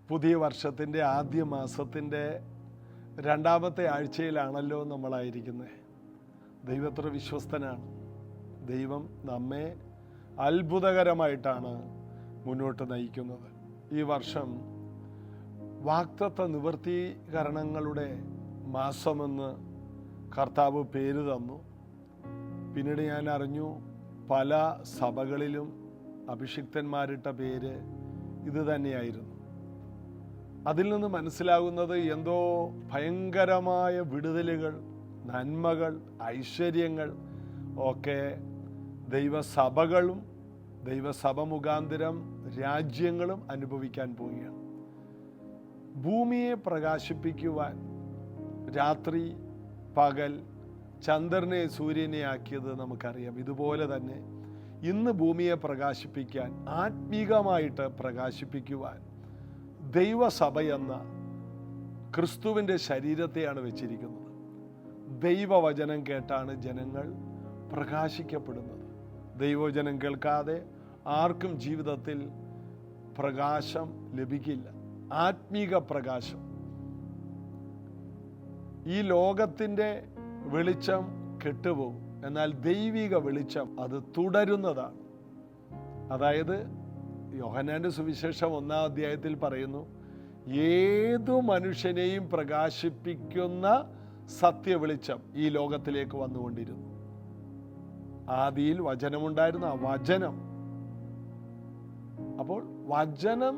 പുതിയ വർഷത്തിൻ്റെ ആദ്യ മാസത്തിൻ്റെ രണ്ടാമത്തെ ആഴ്ചയിലാണല്ലോ നമ്മളായിരിക്കുന്നത്. ദൈവത്ര വിശ്വസ്തനാണ്. ദൈവം നമ്മെ അത്ഭുതകരമായിട്ടാണ് മുന്നോട്ട് നയിക്കുന്നത്. ഈ വർഷം വാഗ്ദത്ത നിവൃത്തീകരണങ്ങളുടെ മാസമെന്ന് കർത്താവ് പേര് തന്നു. പിന്നീട് ഞാൻ അറിഞ്ഞു, പല സഭകളിലും അഭിഷിക്തന്മാരിട്ട പേര് ഇത് തന്നെയായിരുന്നു. അതിൽ നിന്ന് മനസ്സിലാകുന്നത് എന്തോ ഭയങ്കരമായ വിടുതലുകൾ, നന്മകൾ, ഐശ്വര്യങ്ങൾ ഒക്കെ ദൈവസഭകളും ദൈവസഭ മുഖാന്തരം രാജ്യങ്ങളും അനുഭവിക്കാൻ പോവുകയാണ്. ഭൂമിയെ പ്രകാശിപ്പിക്കുവാൻ രാത്രി പകൽ, ചന്ദ്രനെ സൂര്യനെ ആക്കിയത് നമുക്കറിയാം. ഇതുപോലെ തന്നെ ഇന്ന് ഭൂമിയെ പ്രകാശിപ്പിക്കാൻ, ആത്മീകമായിട്ട് പ്രകാശിപ്പിക്കുവാൻ ദൈവസഭ എന്ന ക്രിസ്തുവിൻ്റെ ശരീരത്തെയാണ് വെച്ചിരിക്കുന്നത്. ദൈവവചനം കേട്ടാണ് ജനങ്ങൾ പ്രകാശിക്കപ്പെടുന്നത്. ദൈവവചനം കേൾക്കാതെ ആർക്കും ജീവിതത്തിൽ പ്രകാശം ലഭിക്കില്ല. ആത്മീക പ്രകാശം. ഈ ലോകത്തിൻ്റെ വെളിച്ചം കെട്ടുപോകും, എന്നാൽ ദൈവിക വെളിച്ചം അത് തുടരുന്നതാണ്. അതായത് യോഹന്നാന്റെ സുവിശേഷം 1-ാം അധ്യായത്തിൽ പറയുന്നു, ഏതു മനുഷ്യനെയും പ്രകാശിപ്പിക്കുന്ന സത്യവെളിച്ചം ഈ ലോകത്തിലേക്ക് വന്നുകൊണ്ടിരുന്നു. ആദിയിൽ വചനമുണ്ടായിരുന്നു, ആ വചനം. അപ്പോൾ വചനം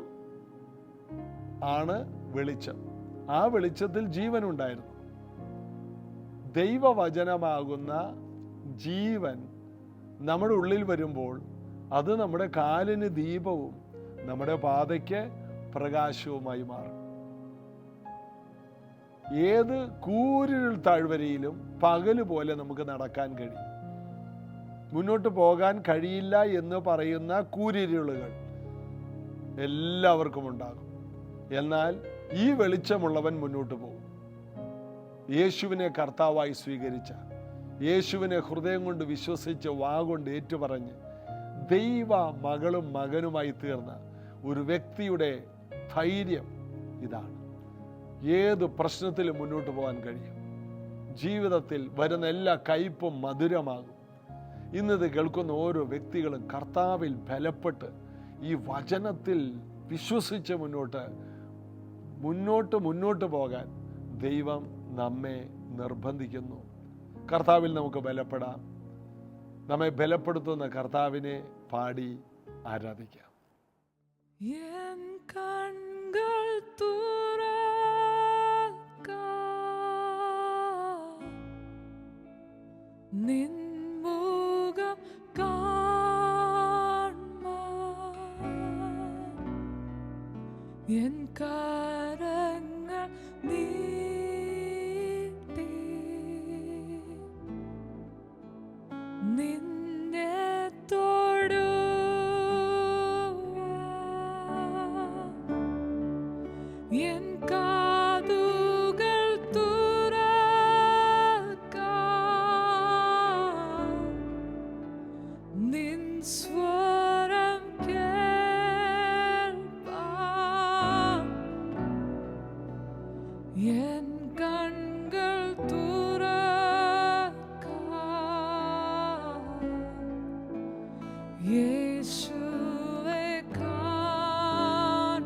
ആണ് വെളിച്ചം. ആ വെളിച്ചത്തിൽ ജീവനുണ്ടായിരുന്നു. ദൈവവചനമാകുന്ന ജീവൻ നമ്മുടെ ഉള്ളിൽ വരുമ്പോൾ അത് നമ്മുടെ കാലിന് ദീപവും നമ്മുടെ പാതയ്ക്ക് പ്രകാശവുമായി മാറും. ഏത് കൂരിരുൾ താഴ്വരയിലും പകല് പോലെ നമുക്ക് നടക്കാൻ കഴിയും. മുന്നോട്ട് പോകാൻ കഴിയില്ല എന്ന് പറയുന്ന കൂരിരുളുകൾ എല്ലാവർക്കും ഉണ്ടാകും. എന്നാൽ ഈ വെളിച്ചമുള്ളവൻ മുന്നോട്ട് പോകും. യേശുവിനെ കർത്താവായി സ്വീകരിച്ച, യേശുവിനെ ഹൃദയം കൊണ്ട് വിശ്വസിച്ച് വാഗൊണ്ട് ഏറ്റുപറഞ്ഞ് ദൈവ മകളും മകനുമായി തീർന്ന ഒരു വ്യക്തിയുടെ ധൈര്യം ഇതാണ്. ഏത് പ്രശ്നത്തിലും മുന്നോട്ട് പോകാൻ കഴിയും. ജീവിതത്തിൽ വരുന്ന എല്ലാ കയ്പും മധുരമാകും. ഇന്നത് കേൾക്കുന്ന ഓരോ വ്യക്തികളും കർത്താവിൽ ബലപ്പെട്ട് ഈ വചനത്തിൽ വിശ്വസിച്ച് മുന്നോട്ട് പോകാൻ ദൈവം നമ്മെ നിർബന്ധിക്കുന്നു. കർത്താവിൽ നമുക്ക് ബലപ്പെടാം. നമ്മെ ബലപ്പെടുത്തുന്ന കർത്താവിനെ പാടി ആരാധിക്കാം. എൻ കണ്ണുകൾ തുറക്കാം, നിൻ മുഖം കാൺമാൻ, എൻ കരങ്ങൾ നീട്ടി നിന്നെ തൊടുവാൻ, എൻ കാതുകൾ തുറക്കാം, നിൻ സ്വരം കേൾപ്പാൻ, എൻ കണ്ണുകൾ തുറക്കാം, യേശുവെ കാണാൻ.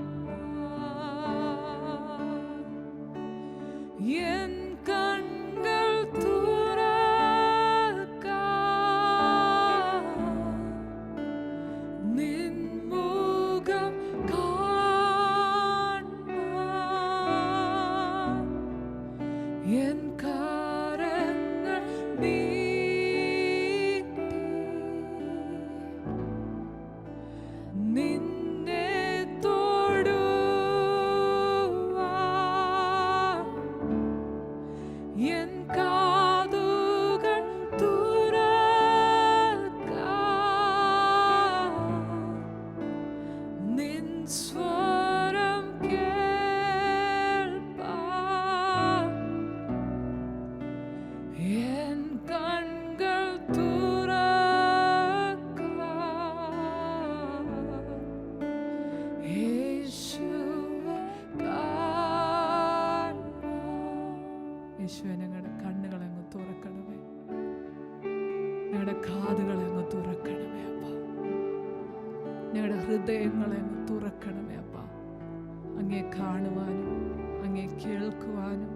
യേശുവെ ഞങ്ങളുടെ കണ്ണുകളെ അങ്ങ് തുറക്കണമേ, ഞങ്ങളുടെ കാതുകളെ അങ്ങ് തുറക്കണമേ അപ്പ, ഞങ്ങളുടെ ഹൃദയങ്ങളെ അങ്ങ് തുറക്കണമേ അപ്പ. അങ്ങേ കാണുവാനും അങ്ങേ കേൾക്കുവാനും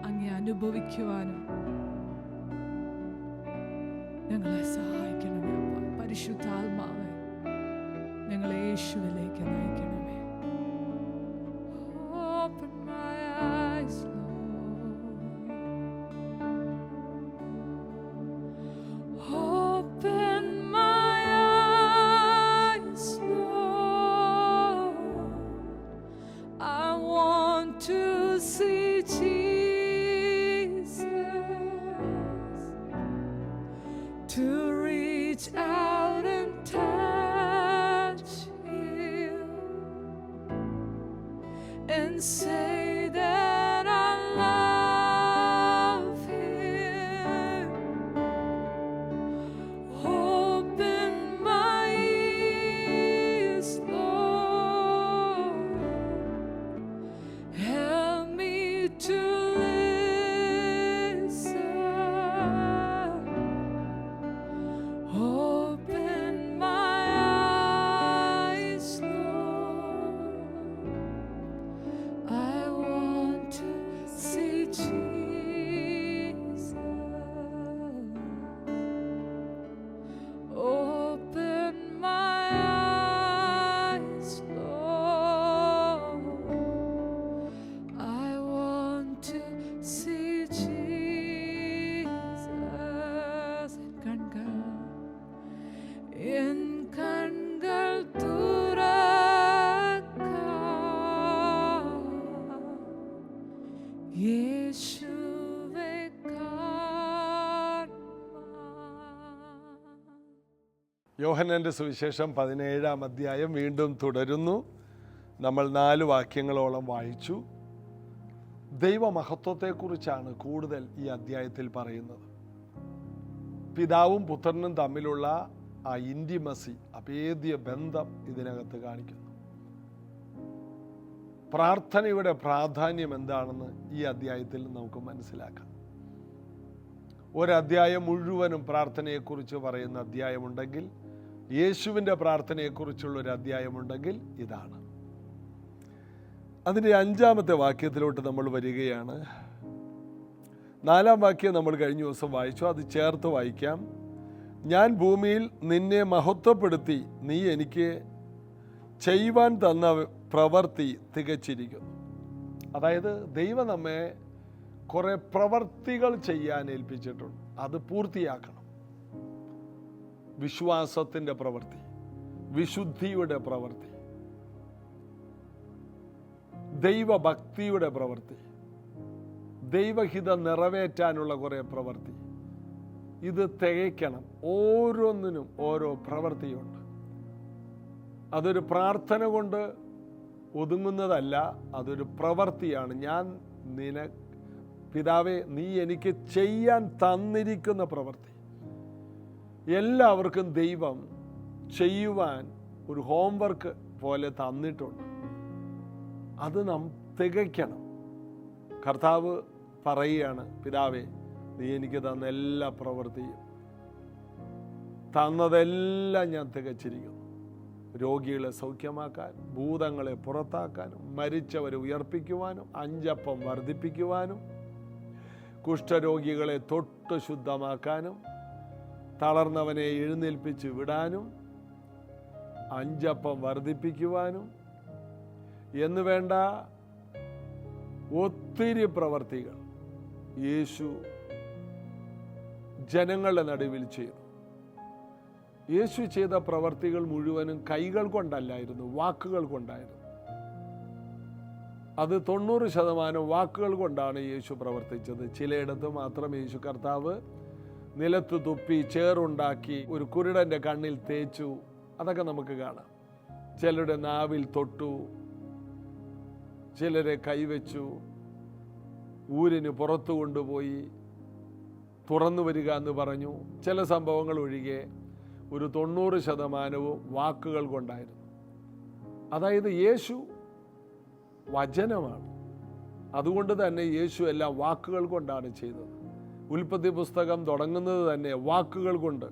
അങ്ങേ അനുഭവിക്കുവാനും ഞങ്ങളെ സഹായിക്കണമേ അപ്പ. പരിശുദ്ധാത്മാവേ, ഞങ്ങളെ യേശുവിലേക്ക് നയിക്കണമേ. Open my eyes, Lord. Open my eyes, Lord. I want to see Jesus, to reach out and touch Him and say that I love Him. Open my ears, Lord. Help me to listen. Open my eyes, Lord. I want to see Jesus. Open my eyes, Lord. I want to see Jesus. എൻ കൺകൾ തുറക്കാം, യേശുവേ കാണാൻ. യോഹന്നാന്റെ സുവിശേഷം 17-ാം അധ്യായം വീണ്ടും തുടരുന്നു. നമ്മൾ 4 വാക്യങ്ങളോളം വായിച്ചു. ദൈവമഹത്വത്തെക്കുറിച്ചാണ് കൂടുതൽ ഈ അധ്യായത്തിൽ പറയുന്നത്. പിതാവും പുത്രനും തമ്മിലുള്ള ആ ഇൻറ്റിമസി, അഭേദ്യ ബന്ധം ഇതിനകത്ത് കാണിക്കുന്നു. പ്രാർത്ഥനയുടെ പ്രാധാന്യം എന്താണെന്ന് ഈ അധ്യായത്തിൽ നമുക്ക് മനസ്സിലാക്കാം. ഒരധ്യായം മുഴുവനും പ്രാർത്ഥനയെക്കുറിച്ച് പറയുന്ന അധ്യായമുണ്ടെങ്കിൽ, യേശുവിൻ്റെ പ്രാർത്ഥനയെക്കുറിച്ചുള്ള ഒരു അധ്യായമുണ്ടെങ്കിൽ ഇതാണ്. അതിൻ്റെ 5-ാമത്തെ വാക്യത്തിലോട്ട് നമ്മൾ വരികയാണ്. 4-ാം വാക്യം നമ്മൾ കഴിഞ്ഞ ദിവസം വായിച്ചു, അത് ചേർത്ത് വായിക്കാം. ഞാൻ ഭൂമിയിൽ നിന്നെ മഹത്വപ്പെടുത്തി, നീ എനിക്ക് ചെയ്യുവാൻ തന്ന പ്രവൃത്തി തികച്ചിരിക്കുന്നു. അതായത് ദൈവം നമ്മെ കുറെ പ്രവർത്തികൾ ചെയ്യാൻ ഏൽപ്പിച്ചിട്ടുണ്ട്, അത് പൂർത്തിയാക്കണം. വിശ്വാസത്തിൻ്റെ പ്രവൃത്തി, വിശുദ്ധിയുടെ പ്രവൃത്തി, ദൈവഭക്തിയുടെ പ്രവൃത്തി, ദൈവഹിതം നിറവേറ്റാനുള്ള കുറേ പ്രവൃത്തി. ഇത് തികയ്ക്കണം. ഓരോന്നിനും ഓരോ പ്രവൃത്തിയുണ്ട്. അതൊരു പ്രാർത്ഥന കൊണ്ട് ഒതുങ്ങുന്നതല്ല, അതൊരു പ്രവൃത്തിയാണ്. ഞാൻ പിതാവേ, നീ എനിക്ക് ചെയ്യാൻ തന്നിരിക്കുന്ന പ്രവൃത്തി. എല്ലാവർക്കും ദൈവം ചെയ്യുവാൻ ഒരു ഹോംവർക്ക് പോലെ തന്നിട്ടുണ്ട്. അത് നാം തികയ്ക്കണം. കർത്താവ് പറയുകയാണ്, പിതാവേ, നീ എനിക്ക് തന്ന എല്ലാ പ്രവൃത്തിയും തന്നതെല്ലാം ഞാൻ തികച്ചിരിക്കുന്നു. രോഗികളെ സൗഖ്യമാക്കാൻ, ഭൂതങ്ങളെ പുറത്താക്കാനും, മരിച്ചവരെ ഉയർപ്പിക്കുവാനും, 5 അപ്പം വർദ്ധിപ്പിക്കുവാനും, കുഷ്ഠരോഗികളെ തൊട്ട് ശുദ്ധമാക്കാനും, തളർന്നവനെ എഴുന്നേൽപ്പിച്ച് വിടാനും, 5 അപ്പം വർദ്ധിപ്പിക്കുവാനും എന്ന് വേണ്ട ഒത്തിരി പ്രവർത്തികൾ യേശു ജനങ്ങളുടെ നടുവിൽ ചെയ്തു. യേശു ചെയ്ത പ്രവർത്തികൾ മുഴുവനും കൈകൾ കൊണ്ടല്ലായിരുന്നു, വാക്കുകൾ കൊണ്ടായിരുന്നു. അത് 90% വാക്കുകൾ കൊണ്ടാണ് യേശു പ്രവർത്തിച്ചത്. ചിലയിടത്ത് മാത്രം യേശു കർത്താവ് നിലത്ത് തുപ്പി ചേറുണ്ടാക്കി ഒരു കുരുടൻ്റെ കണ്ണിൽ തേച്ചു, അതൊക്കെ നമുക്ക് കാണാം. ചിലരുടെ നാവിൽ തൊട്ടു, ചിലരെ കൈവച്ചു, ഊരിന് പുറത്തു കൊണ്ടുപോയി തുറന്നു വരിക എന്ന് പറഞ്ഞു. ചില സംഭവങ്ങൾ ഒഴികെ ഒരു 90% വാക്കുകൾ കൊണ്ടായിരുന്നു. അതായത് യേശു വചനമാണ്. അതുകൊണ്ട് തന്നെ യേശു എല്ലാം വാക്കുകൾ കൊണ്ടാണ് ചെയ്തത്. ഉൽപ്പത്തി പുസ്തകം തുടങ്ങുന്നത് തന്നെ വാക്കുകൾ കൊണ്ട്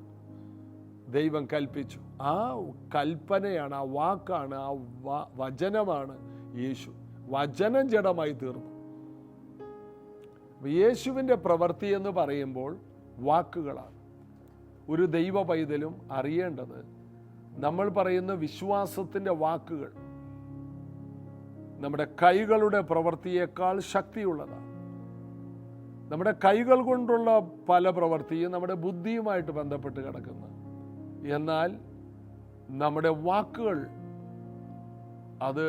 ദൈവം കൽപ്പിച്ചു. ആ കൽപ്പനയാണ്, ആ വാക്കാണ്, ആ വചനമാണ് യേശു. വചനം ജഡമായി തീർന്നു. യേശുവിൻ്റെ പ്രവൃത്തി എന്ന് പറയുമ്പോൾ വാക്കുകളാണ്. ഒരു ദൈവ പൈതലും അറിയേണ്ടത്, നമ്മൾ പറയുന്ന വിശ്വാസത്തിൻ്റെ വാക്കുകൾ നമ്മുടെ കൈകളുടെ പ്രവൃത്തിയേക്കാൾ ശക്തിയുള്ളതാണ്. നമ്മുടെ കൈകൾ കൊണ്ടുള്ള പല പ്രവൃത്തിയും നമ്മുടെ ബുദ്ധിയുമായിട്ട് ബന്ധപ്പെട്ട് കിടക്കുന്നു. എന്നാൽ നമ്മുടെ വാക്കുകൾ അത്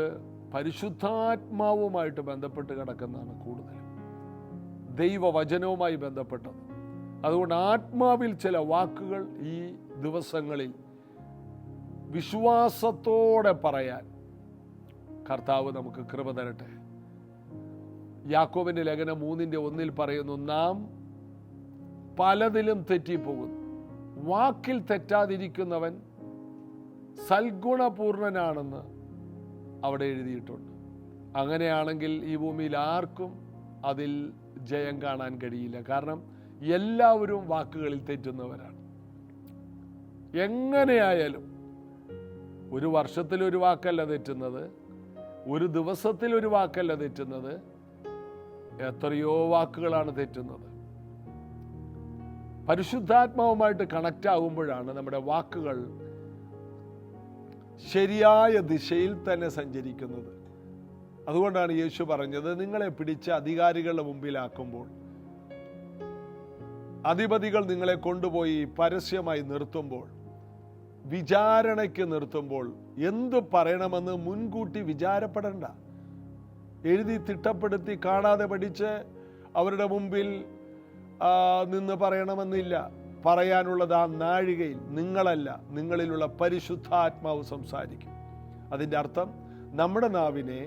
പരിശുദ്ധാത്മാവുമായിട്ട് ബന്ധപ്പെട്ട് കിടക്കുന്നതാണ് കൂടുതലും, ദൈവവചനവുമായി ബന്ധപ്പെട്ടത്. അതുകൊണ്ട് ആത്മാവിൽ ചില വാക്കുകൾ ഈ ദിവസങ്ങളിൽ വിശ്വാസത്തോടെ പറയാൻ കർത്താവ് നമുക്ക് കൃപ തരട്ടെ. യാക്കോബിന്റെ ലേഖനം 3:1 പറയുന്നു, നാം പലതിലും തെറ്റിപ്പോകുന്നു, വാക്കിൽ തെറ്റാതിരിക്കുന്നവൻ സൽഗുണപൂർണനാണെന്ന് അവിടെ എഴുതിയിട്ടുണ്ട്. അങ്ങനെയാണെങ്കിൽ ഈ ഭൂമിയിൽ ആർക്കും അതിൽ ജയം കാണാൻ കഴിയില്ല. കാരണം എല്ലാവരും വാക്കുകളിൽ തെറ്റുന്നവരാണ്. എങ്ങനെയായാലും ഒരു വർഷത്തിലൊരു വാക്കല്ല തെറ്റുന്നത്, ഒരു ദിവസത്തിൽ ഒരു വാക്കല്ല തെറ്റുന്നത്, എത്രയോ വാക്കുകളാണ് തെറ്റുന്നത്. പരിശുദ്ധാത്മാവുമായിട്ട് കണക്റ്റ് ആകുമ്പോഴാണ് നമ്മുടെ വാക്കുകൾ ശരിയായ ദിശയിൽ തന്നെ സഞ്ചരിക്കുന്നത്. അതുകൊണ്ടാണ് യേശു പറഞ്ഞത്, നിങ്ങളെ പിടിച്ച് അധികാരികളുടെ മുമ്പിലാക്കുമ്പോൾ, അധിപതികൾ നിങ്ങളെ കൊണ്ടുപോയി പരസ്യമായി നിർത്തുമ്പോൾ, വിചാരണയ്ക്ക് നിർത്തുമ്പോൾ എന്ത് പറയണമെന്ന് മുൻകൂട്ടി വിചാരപ്പെടണ്ട. എഴുതി തിട്ടപ്പെടുത്തി കാണാതെ പഠിച്ച് അവരുടെ മുമ്പിൽ നിന്ന് പറയണമെന്നില്ല. പറയാനുള്ളത് ആ നാഴികയിൽ നിങ്ങളല്ല, നിങ്ങളിലുള്ള പരിശുദ്ധാത്മാവ് സംസാരിക്കും. അതിൻ്റെ അർത്ഥം നമ്മുടെ നാവിനെ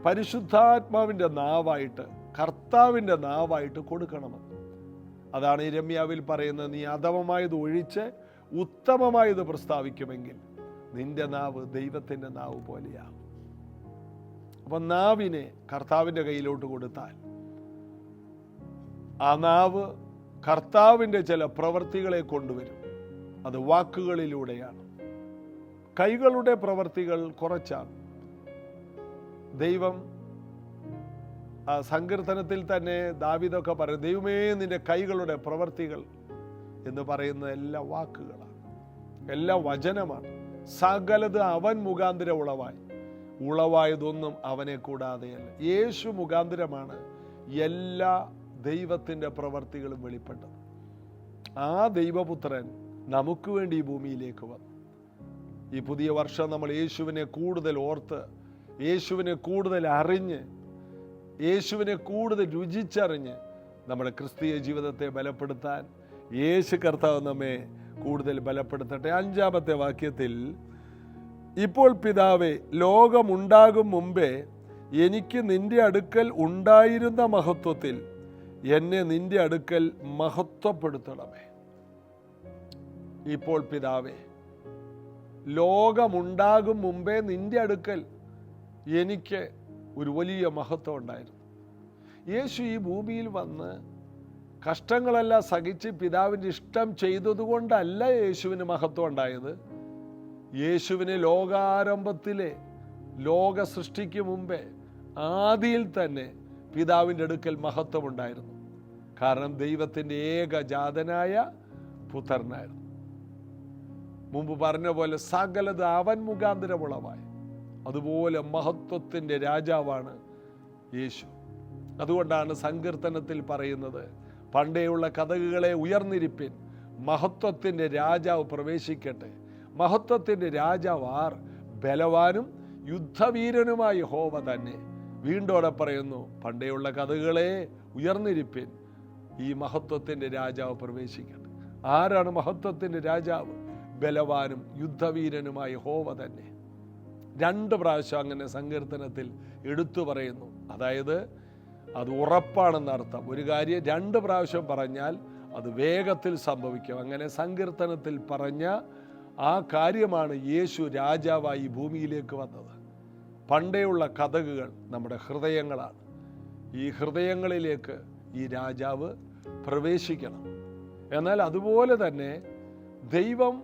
പരിശുദ്ധാത്മാവിൻ്റെ നാവായിട്ട്, കർത്താവിൻ്റെ നാവായിട്ട് കൊടുക്കണമെന്ന്. അതാണ് യിരെമ്യാവിൽ പറയുന്നത്, നീ അധമമായത് ഒഴിച്ച് ഉത്തമമായത് പ്രസ്താവിക്കുമെങ്കിൽ നിന്റെ നാവ് ദൈവത്തിൻ്റെ നാവ് പോലെയാകും. അപ്പം നാവിനെ കർത്താവിൻ്റെ കയ്യിലോട്ട് കൊടുത്താൽ ആ നാവ് കർത്താവിൻ്റെ ചില പ്രവൃത്തികളെ കൊണ്ടുവരും. അത് വാക്കുകളിലൂടെയാണ്. കൈകളുടെ പ്രവൃത്തികൾ കുറച്ചാണ്. ദൈവം സങ്കീർത്തനത്തിൽ തന്നെ ദാവീദൊക്കെ പറയും, ദൈവമേ നിന്റെ കൈകളുടെ പ്രവൃത്തികൾ എന്ന് പറയുന്ന എല്ലാ വാക്കുകളാണ്, എല്ലാ വചനമാണ്. സകലത് അവൻ മുഖാന്തരം ഉളവായതൊന്നും അവനെ കൂടാതെയല്ല. യേശു മുഖാന്തരമാണ് എല്ലാ ദൈവത്തിൻ്റെ പ്രവർത്തികളും വെളിപ്പെട്ടത്. ആ ദൈവപുത്രൻ നമുക്ക് വേണ്ടി ഈ ഭൂമിയിലേക്ക് വന്നു. ഈ പുതിയ വർഷം നമ്മൾ യേശുവിനെ കൂടുതൽ ഓർത്ത്, യേശുവിനെ കൂടുതൽ അറിഞ്ഞ്, യേശുവിനെ കൂടുതൽ രുചിച്ചറിഞ്ഞ് നമ്മുടെ ക്രിസ്തീയ ജീവിതത്തെ ബലപ്പെടുത്താൻ യേശു കർത്താവ് നമ്മെ കൂടുതൽ ബലപ്പെടുത്തട്ടെ. 5-ാമത്തെ വാക്യത്തിൽ, ഇപ്പോൾ പിതാവേ, ലോകമുണ്ടാകും മുമ്പേ എനിക്ക് നിന്റെ അടുക്കൽ ഉണ്ടായിരുന്ന മഹത്വത്തിൽ എന്നെ നിന്റെ അടുക്കൽ മഹത്വപ്പെടുത്തണമേ. ഇപ്പോൾ പിതാവേ, ലോകമുണ്ടാകും മുമ്പേ നിന്റെ അടുക്കൽ എനിക്ക് ഒരു വലിയ മഹത്വം ഉണ്ടായിരുന്നു. യേശു ഈ ഭൂമിയിൽ വന്ന് കഷ്ടങ്ങളെല്ലാം സഹിച്ച് പിതാവിൻ്റെ ഇഷ്ടം ചെയ്തതുകൊണ്ടല്ല യേശുവിന് മഹത്വം ഉണ്ടായത്. യേശുവിന് ലോകാരംഭത്തിലെ, ലോക സൃഷ്ടിക്ക് മുമ്പേ, ആദിയിൽ തന്നെ പിതാവിൻ്റെ അടുക്കൽ മഹത്വമുണ്ടായിരുന്നു. കാരണം ദൈവത്തിൻ്റെ ഏകജാതനായ പുത്രനായിരുന്നു. മുമ്പ് പറഞ്ഞ പോലെ സകലത് അവൻ മുഖാന്തരമുളവായി. അതുപോലെ മഹത്വത്തിൻ്റെ രാജാവാണ് യേശു. അതുകൊണ്ടാണ് സങ്കീർത്തനത്തിൽ പറയുന്നത്, പണ്ടേയുള്ള കതകുകളെ ഉയർന്നിരിപ്പിൻ, മഹത്വത്തിൻ്റെ രാജാവ് പ്രവേശിക്കട്ടെ. മഹത്വത്തിൻ്റെ രാജാവ് ആർ? ബലവാനും യുദ്ധവീരനുമായ യഹോവ തന്നെ. വീണ്ടും അവിടെ പറയുന്നു, പണ്ടേയുള്ള കതകുകളെ ഉയർന്നിരിപ്പിൻ, ഈ മഹത്വത്തിൻ്റെ രാജാവ് പ്രവേശിക്കട്ടെ. ആരാണ് മഹത്വത്തിൻ്റെ രാജാവ്? ബലവാനും യുദ്ധവീരനുമായ യഹോവ തന്നെ. 2 പ്രാവശ്യം അങ്ങനെ സങ്കീർത്തനത്തിൽ എടുത്തു പറയുന്നു. അതായത് അത് ഉറപ്പാണെന്നർത്ഥം. ഒരു കാര്യം 2 പ്രാവശ്യം പറഞ്ഞാൽ അത് വേഗത്തിൽ സംഭവിക്കും. അങ്ങനെ സങ്കീർത്തനത്തിൽ പറഞ്ഞ ആ കാര്യമാണ് യേശു രാജാവായി ഭൂമിയിലേക്ക് വന്നത്. പണ്ടേയുള്ള കതകുകൾ നമ്മുടെ ഹൃദയങ്ങളാണ്. ഈ ഹൃദയങ്ങളിലേക്ക് ഈ രാജാവ് പ്രവേശിക്കണം. എന്നാൽ അതുപോലെ തന്നെ ദൈവം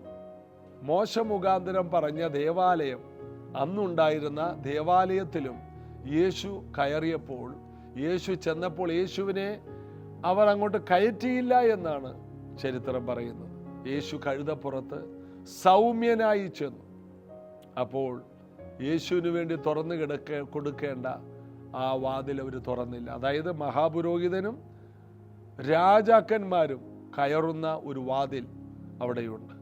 മോശ മുഖാന്തരം പറഞ്ഞ ദേവാലയം, അന്നുണ്ടായിരുന്ന ദേവാലയത്തിലും യേശു കയറിയപ്പോൾ, യേശു ചെന്നപ്പോൾ യേശുവിനെ അവർ അങ്ങോട്ട് കയറ്റിയില്ല എന്നാണ് ചരിത്രം പറയുന്നത്. യേശു കഴുതപ്പുറത്ത് സൗമ്യനായി ചെന്നു. അപ്പോൾ യേശുവിന് വേണ്ടി തുറന്നു കൊടുക്കേണ്ട ആ വാതിൽ അവർ തുറന്നില്ല. അതായത് മഹാപുരോഹിതനും രാജാക്കന്മാരും കയറുന്ന ഒരു വാതിൽ അവിടെയുണ്ട്.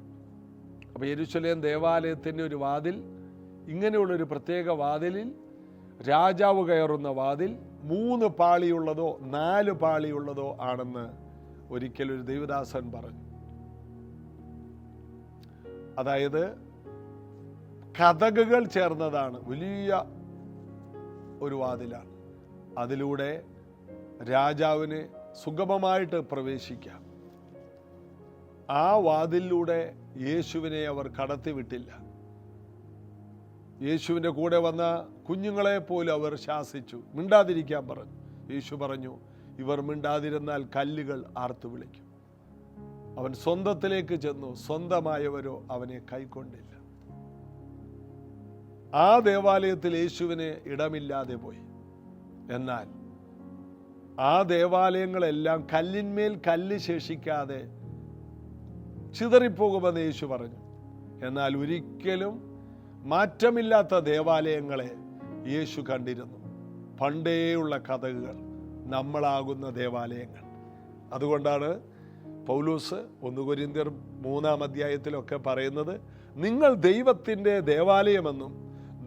അപ്പോൾ യെരൂശലേം ദേവാലയത്തിൻ്റെ ഒരു വാതിൽ, ഇങ്ങനെയുള്ളൊരു പ്രത്യേക വാതിലിൽ രാജാവ് കയറുന്ന വാതിൽ 3 പാളിയുള്ളതോ 4 പാളിയുള്ളതോ ആണെന്ന് ഒരിക്കലൊരു ദൈവദാസൻ പറഞ്ഞു. അതായത് കതകുകൾ ചേർന്നതാണ്, വലിയ ഒരു വാതിലാണ്. അതിലൂടെ രാജാവിന് സുഗമമായിട്ട് പ്രവേശിക്കാം. ആ വാതിലിലൂടെ യേശുവിനെ അവർ കടത്തിവിട്ടില്ല. യേശുവിൻ്റെ കൂടെ വന്ന കുഞ്ഞുങ്ങളെ പോലും അവർ ശാസിച്ചു, മിണ്ടാതിരിക്കാൻ പറഞ്ഞു. യേശു പറഞ്ഞു, ഇവർ മിണ്ടാതിരുന്നാൽ കല്ലുകൾ ആർത്തു വിളിക്കും. അവൻ സ്വന്തത്തിലേക്ക് ചെന്നു, സ്വന്തമായവരോ അവനെ കൈക്കൊണ്ടില്ല. ആ ദേവാലയത്തിൽ യേശുവിന് ഇടമില്ലാതെ പോയി. എന്നാൽ ആ ദേവാലയങ്ങളെല്ലാം കല്ലിന്മേൽ കല്ല് ശേഷിക്കാതെ ചിതറിപ്പോകുമെന്ന് യേശു പറഞ്ഞു. എന്നാൽ ഒരിക്കലും മാറ്റമില്ലാത്ത ദേവാലയങ്ങളെ യേശു കണ്ടിരുന്നു. പണ്ടേയുള്ള കഥകൾ, നമ്മളാകുന്ന ദേവാലയങ്ങൾ. അതുകൊണ്ടാണ് പൗലോസ് 1 കൊരിന്ത്യർ 3-ാം അധ്യായത്തിലൊക്കെ പറയുന്നത്, നിങ്ങൾ ദൈവത്തിൻ്റെ ദേവാലയമെന്നും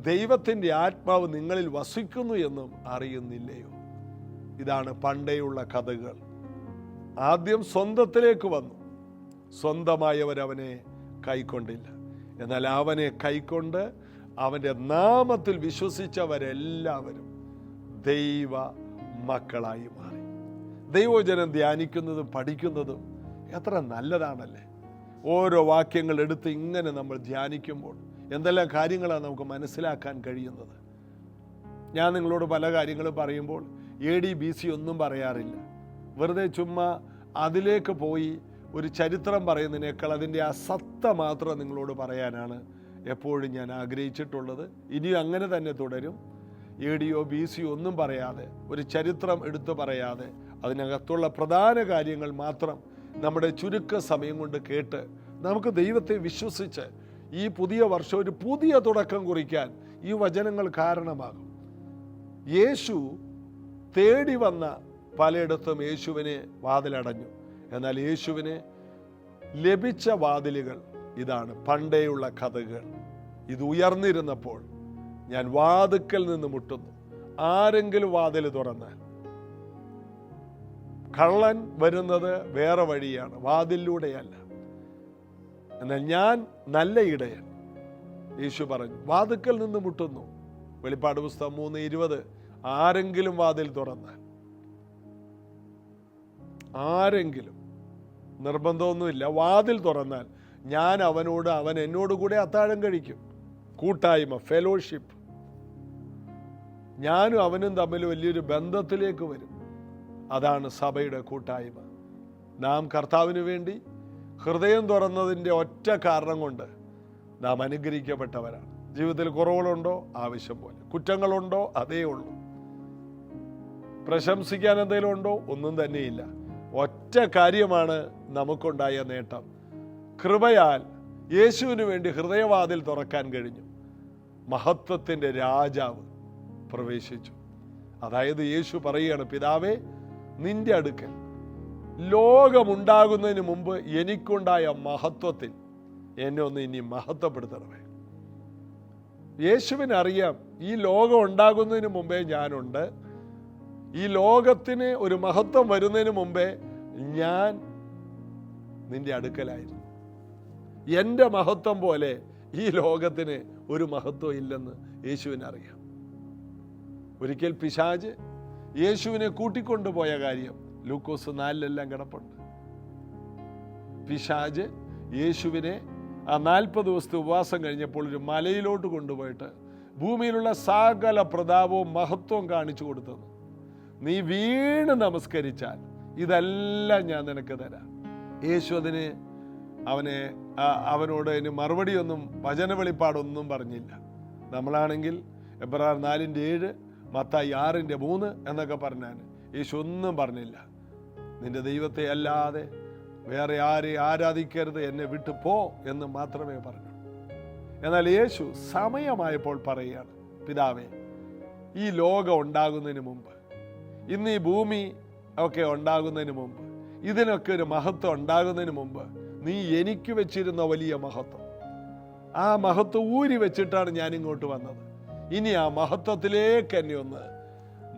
ദൈവത്തിൻ്റെ ആത്മാവ് നിങ്ങളിൽ വസിക്കുന്നു എന്നും അറിയുന്നില്ലയോ? ഇതാണ് പണ്ടേയുള്ള കഥകൾ. ആദ്യം സ്വന്തത്തിലേക്ക് വന്നു, സ്വന്തമായവരവനെ കൈക്കൊണ്ടില്ല. എന്നാൽ അവനെ കൈക്കൊണ്ട് അവൻ്റെ നാമത്തിൽ വിശ്വസിച്ചവരെല്ലാവരും ദൈവ മക്കളായി മാറി. ദൈവവചനം ധ്യാനിക്കുന്നതും പഠിക്കുന്നതും എത്ര നല്ലതാണല്ലേ. ഓരോ വാക്യങ്ങൾ എടുത്ത് ഇങ്ങനെ നമ്മൾ ധ്യാനിക്കുമ്പോൾ എന്തെല്ലാം കാര്യങ്ങളാണ് നമുക്ക് മനസ്സിലാക്കാൻ കഴിയുന്നത്. ഞാൻ നിങ്ങളോട് പല കാര്യങ്ങളും പറയുമ്പോൾ AD BC ഒന്നും പറയാറില്ല. വെറുതെ ചുമ്മാ അതിലേക്ക് പോയി ഒരു ചരിത്രം പറയുന്നതിനേക്കാൾ അതിൻ്റെ ആ സത്ത മാത്രം നിങ്ങളോട് പറയാനാണ് എപ്പോഴും ഞാൻ ആഗ്രഹിച്ചിട്ടുള്ളത്. ഇനിയും അങ്ങനെ തന്നെ തുടരും. AD BC ഒന്നും പറയാതെ, ഒരു ചരിത്രം എടുത്തു പറയാതെ, അതിനകത്തുള്ള പ്രധാന കാര്യങ്ങൾ മാത്രം നമ്മുടെ ചുരുക്ക സമയം കൊണ്ട് കേട്ട് നമുക്ക് ദൈവത്തെ വിശ്വസിച്ച് ഈ പുതിയ വർഷം ഒരു പുതിയ തുടക്കം കുറിക്കാൻ ഈ വചനങ്ങൾ കാരണമാകും. യേശു തേടി വന്ന പലയിടത്തും യേശുവിനെ വാതിലടഞ്ഞു. എന്നാൽ യേശുവിനെ ലഭിച്ച വാതിലുകൾ ഇതാണ്, പണ്ടേയുള്ള കഥകൾ. ഇത് ഉയർന്നിരുന്നപ്പോൾ ഞാൻ വാതിക്കൽ നിന്ന് മുട്ടുന്നു, ആരെങ്കിലും വാതിൽ തുറന്നാൽ. കള്ളൻ വരുന്നത് വേറെ വഴിയാണ്, വാതിലിലൂടെയല്ല. എന്നാൽ ഞാൻ നല്ല ഇടയൻ, യേശു പറഞ്ഞു. വാതിക്കൽ നിന്ന് മുട്ടുന്നു. വെളിപ്പാട് പുസ്തകം 3:20. ആരെങ്കിലും വാതിൽ തുറന്നാൽ, ആരെങ്കിലും, നിർബന്ധമൊന്നുമില്ല, വാതിൽ തുറന്നാൽ ഞാൻ അവനോട്, അവൻ എന്നോട് കൂടെ അത്താഴം കഴിക്കും. കൂട്ടായ്മ, ഫെലോഷിപ്പ്. ഞാനും അവനും തമ്മിൽ വലിയൊരു ബന്ധത്തിലേക്ക് വരും. അതാണ് സഭയുടെ കൂട്ടായ്മ. നാം കർത്താവിന് വേണ്ടി ഹൃദയം തുറന്നതിൻ്റെ ഒറ്റ കാരണം കൊണ്ട് നാം അനുഗ്രഹിക്കപ്പെട്ടവരാണ്. ജീവിതത്തിൽ കുറവുകളുണ്ടോ? ആവശ്യം പോലെ. കുറ്റങ്ങളുണ്ടോ? അതേ ഉള്ളൂ. പ്രശംസിക്കാൻ എന്തെങ്കിലും ഉണ്ടോ? ഒന്നും തന്നെയില്ല. ഒറ്റ കാര്യമാണ് നമുക്കുണ്ടായ നേട്ടം. കൃപയാൽ യേശുവിന് വേണ്ടി ഹൃദയവാതിൽ തുറക്കാൻ കഴിഞ്ഞു. മഹത്വത്തിൻ്റെ രാജാവ് പ്രവേശിച്ചു. അതായത് യേശു പറയുകയാണ്, പിതാവേ, നിന്റെ അടുക്കൽ ലോകമുണ്ടാകുന്നതിന് മുമ്പ് എനിക്കുണ്ടായ മഹത്വത്തിൽ എന്നെ ഒന്ന് ഇനി മഹത്വപ്പെടുത്തണമേ. യേശുവിനറിയാം, ഈ ലോകം ഉണ്ടാകുന്നതിന് മുമ്പേ ഞാനുണ്ട്. ഈ ലോകത്തിന് ഒരു മഹത്വം വരുന്നതിന് മുമ്പേ ഞാൻ നിന്റെ അടുക്കലായിരുന്നു. എൻ്റെ മഹത്വം പോലെ ഈ ലോകത്തിന് ഒരു മഹത്വം ഇല്ലെന്ന് യേശുവിനറിയാം. ഒരിക്കൽ പിശാച് യേശുവിനെ കൂട്ടിക്കൊണ്ടുപോയ കാര്യം ലൂക്കോസ് 4 കിടപ്പുണ്ട്. പിശാച് യേശുവിനെ ആ 40 ദിവസത്തെ ഉപവാസം കഴിഞ്ഞപ്പോൾ ഒരു മലയിലോട്ട് കൊണ്ടുപോയിട്ട് ഭൂമിയിലുള്ള സകല പ്രതാപവും മഹത്വവും കാണിച്ചു കൊടുത്തെന്ന്. നീ വീണ് നമസ്കരിച്ചാൽ ഇതെല്ലാം ഞാൻ നിനക്ക് തരാം. യേശു അവനോട് അതിന് മറുപടിയൊന്നും, വചന വെളിപ്പാടൊന്നും പറഞ്ഞില്ല. നമ്മളാണെങ്കിൽ എബ്രായർ 4:7, മത്തായി 6:3 എന്നൊക്കെ പറഞ്ഞാൽ യേശു ഒന്നും പറഞ്ഞില്ല. നിന്റെ ദൈവത്തെ അല്ലാതെ വേറെ ആരെ ആരാധിക്കരുത്, എന്നെ വിട്ടു പോ എന്ന് മാത്രമേ പറഞ്ഞു. എന്നാൽ യേശു സമയമായപ്പോൾ പറയുകയാണ്, പിതാവേ, ഈ ലോകം ഉണ്ടാകുന്നതിന് മുമ്പ്, ഇന്ന് ഈ ഭൂമി ഒക്കെ ഉണ്ടാകുന്നതിന് മുമ്പ്, ഇതിനൊക്കെ ഒരു മഹത്വം ഉണ്ടാകുന്നതിന് മുമ്പ് നീ എനിക്ക് വെച്ചിരുന്ന വലിയ മഹത്വം, ആ മഹത്വം ഊരി വെച്ചിട്ടാണ് ഞാൻ ഇങ്ങോട്ട് വന്നത്. ഇനി ആ മഹത്വത്തിലേക്ക് എന്നെ ഒന്ന്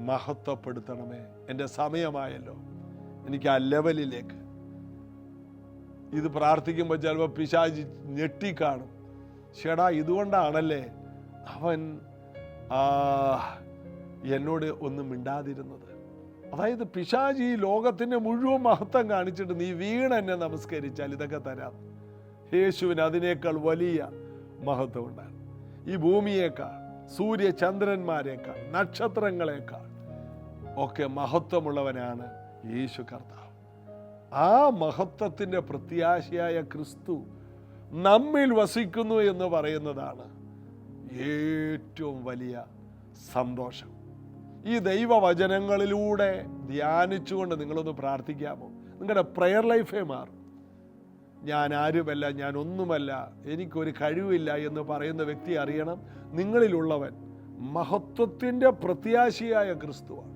മഹത്വപ്പെടുത്തണമേ. എൻ്റെ സമയമായല്ലോ, എനിക്ക് ആ ലെവലിലേക്ക്. ഇത് പ്രാർത്ഥിക്കുമ്പോൾ ചിലപ്പോൾ പിശാചി ഞെട്ടിക്കാണും. ചേടാ, ഇതുകൊണ്ടാണല്ലേ അവൻ എന്നോട് ഒന്നും മിണ്ടാതിരുന്നത്. അതായത് പിശാചി ഈ ലോകത്തിൻ്റെ മുഴുവൻ മഹത്വം കാണിച്ചിട്ട് നീ വീണ് എന്നെ നമസ്കരിച്ചാൽ ഇതൊക്കെ തരാം. യേശുവിന് അതിനേക്കാൾ വലിയ മഹത്വം ഉണ്ടാകും. ഈ ഭൂമിയേക്കാൾ, സൂര്യ ചന്ദ്രന്മാരെക്കാൾ, നക്ഷത്രങ്ങളെക്കാൾ ഒക്കെ മഹത്വമുള്ളവനാണ് യേശു കർത്താവ്. ആ മഹത്വത്തിൻ്റെ പ്രത്യാശയായ ക്രിസ്തു നമ്മിൽ വസിക്കുന്നു എന്ന് പറയുന്നതാണ് ഏറ്റവും വലിയ സന്തോഷം. ഈ ദൈവവചനങ്ങളിലൂടെ ധ്യാനിച്ചുകൊണ്ട് നിങ്ങളൊന്ന് പ്രാർത്ഥിക്കാമോ? നിങ്ങളുടെ പ്രെയർ ലൈഫേ മാറും. ഞാൻ ആരുമല്ല, ഞാൻ ഒന്നുമല്ല, എനിക്കൊരു കഴിവില്ല എന്ന് പറയുന്ന വ്യക്തി അറിയണം, നിങ്ങളിലുള്ളവൻ മഹത്വത്തിൻ്റെ പ്രത്യാശയായ ക്രിസ്തുവാണ്.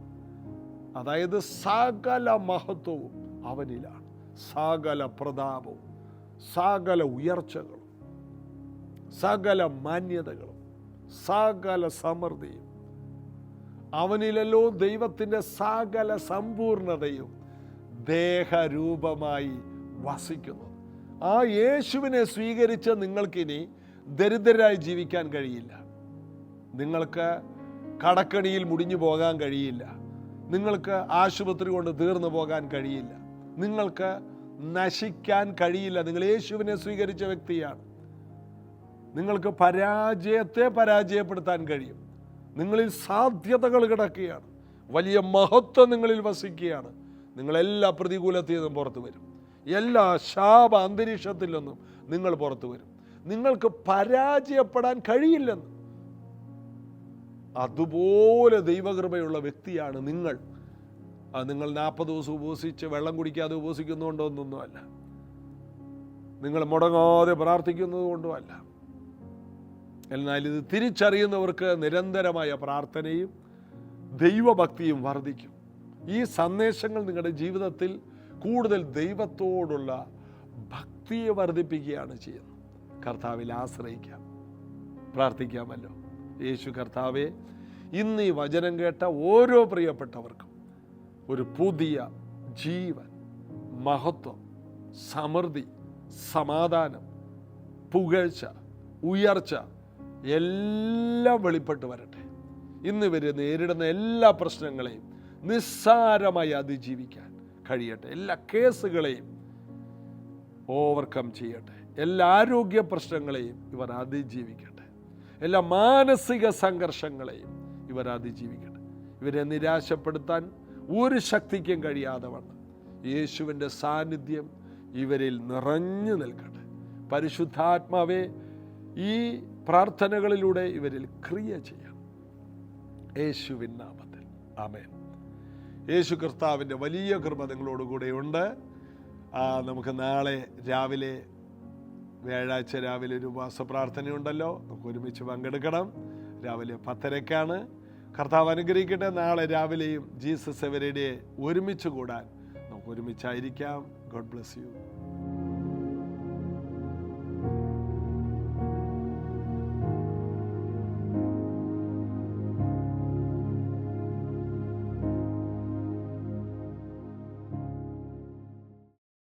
അതായത് സകല മഹത്വവും അവനിലാണ്, സകല പ്രതാപവും, സകല ഉയർച്ചകളും, സകല മാന്യതകളും, സകല സമൃദ്ധിയും അവനിലല്ലോ ദൈവത്തിൻ്റെ സകല സമ്പൂർണതയും ദേഹരൂപമായി വസിക്കുന്നു. ആ യേശുവിനെ സ്വീകരിച്ച നിങ്ങൾക്കിനി ദരിദ്രരായി ജീവിക്കാൻ കഴിയില്ല. നിങ്ങൾക്ക് കടക്കണിയിൽ മുടിഞ്ഞു പോകാൻ കഴിയില്ല. നിങ്ങൾക്ക് ആശുപത്രി കൊണ്ട് തീർന്നു പോകാൻ കഴിയില്ല. നിങ്ങൾക്ക് നശിക്കാൻ കഴിയില്ല. നിങ്ങൾ യേശുവിനെ സ്വീകരിച്ച വ്യക്തിയാണ്. നിങ്ങൾക്ക് പരാജയത്തെ പരാജയപ്പെടുത്താൻ കഴിയും. നിങ്ങളിൽ സാധ്യതകൾ കിടക്കുകയാണ്. വലിയ മഹത്വം നിങ്ങളിൽ വസിക്കുകയാണ്. നിങ്ങളെല്ലാ പ്രതികൂലത്തിൽ നിന്നും പുറത്തു വരും. എല്ലാ ശാപ അന്തരീക്ഷത്തിൽ നിന്നും നിങ്ങൾ പുറത്തു വരും. നിങ്ങൾക്ക് പരാജയപ്പെടാൻ കഴിയില്ലെന്ന്. അതുപോലെ ദൈവകൃപയുള്ള വ്യക്തിയാണ് നിങ്ങൾ. നിങ്ങൾ 40 ദിവസം ഉപവസിച്ച് വെള്ളം കുടിക്കാതെ ഉപവസിക്കുന്നതുകൊണ്ടൊന്നുമല്ല, നിങ്ങൾ മുടങ്ങാതെ പ്രാർത്ഥിക്കുന്നത് കൊണ്ടുമല്ല. എന്നാൽ ഇത് തിരിച്ചറിയുന്നവർക്ക് നിരന്തരമായ പ്രാർത്ഥനയും ദൈവഭക്തിയും വർദ്ധിക്കും. ഈ സന്ദേശങ്ങൾ നിങ്ങളുടെ ജീവിതത്തിൽ കൂടുതൽ ദൈവത്തോടുള്ള ഭക്തിയെ വർദ്ധിപ്പിക്കുകയാണ് ചെയ്യുന്നത്. കർത്താവിൽ ആശ്രയിക്കാം, പ്രാർത്ഥിക്കാമല്ലോ. യേശു കർത്താവെ, ഇന്ന് ഈ വചനം കേട്ട ഓരോ പ്രിയപ്പെട്ടവർക്കും ഒരു പുതിയ ജീവൻ, മഹത്വം, സമൃദ്ധി, സമാധാനം, പുകഴ്ച, ഉയർച്ച എല്ലാം വെളിപ്പെട്ട് വരട്ടെ. ഇന്ന് ഇവർ നേരിടുന്ന എല്ലാ പ്രശ്നങ്ങളെയും നിസ്സാരമായി അതിജീവിക്കാൻ കഴിയട്ടെ. എല്ലാ കേസുകളെയും ഓവർകം ചെയ്യട്ടെ. എല്ലാ ആരോഗ്യ പ്രശ്നങ്ങളെയും ഇവർ അതിജീവിക്കട്ടെ. എല്ലാ മാനസിക സംഘർഷങ്ങളെയും ഇവർ അതിജീവിക്കട്ടെ. ഇവരെ നിരാശപ്പെടുത്താൻ ഒരു ശക്തിക്കും കഴിയാതെ വണ്ണം യേശുവിൻ്റെ സാന്നിധ്യം ഇവരിൽ നിറഞ്ഞു നിൽക്കട്ടെ. പരിശുദ്ധാത്മാവേ, ഈ പ്രാർത്ഥനകളിലൂടെ ഇവരിൽ ക്രിയ ചെയ്യാം. യേശുവിൻ നാമത്തിൽ ആമേൻ. യേശു കർത്താവിൻ്റെ വലിയ കൃപ നിങ്ങളോടുകൂടെ ഉണ്ട്. നമുക്ക് നാളെ രാവിലെ, വ്യാഴാഴ്ച രാവിലെ ഒരു ഉപവാസ പ്രാർത്ഥനയുണ്ടല്ലോ, നമുക്ക് ഒരുമിച്ച് പങ്കെടുക്കണം. രാവിലെ 10:30 കർത്താവ് അനുഗ്രഹിക്കട്ടെ. നാളെ രാവിലെയും ജീസസ് എവരിഡേ ഒരുമിച്ച് കൂടാൻ നമുക്ക് ഒരുമിച്ചായിരിക്കാം. God bless you.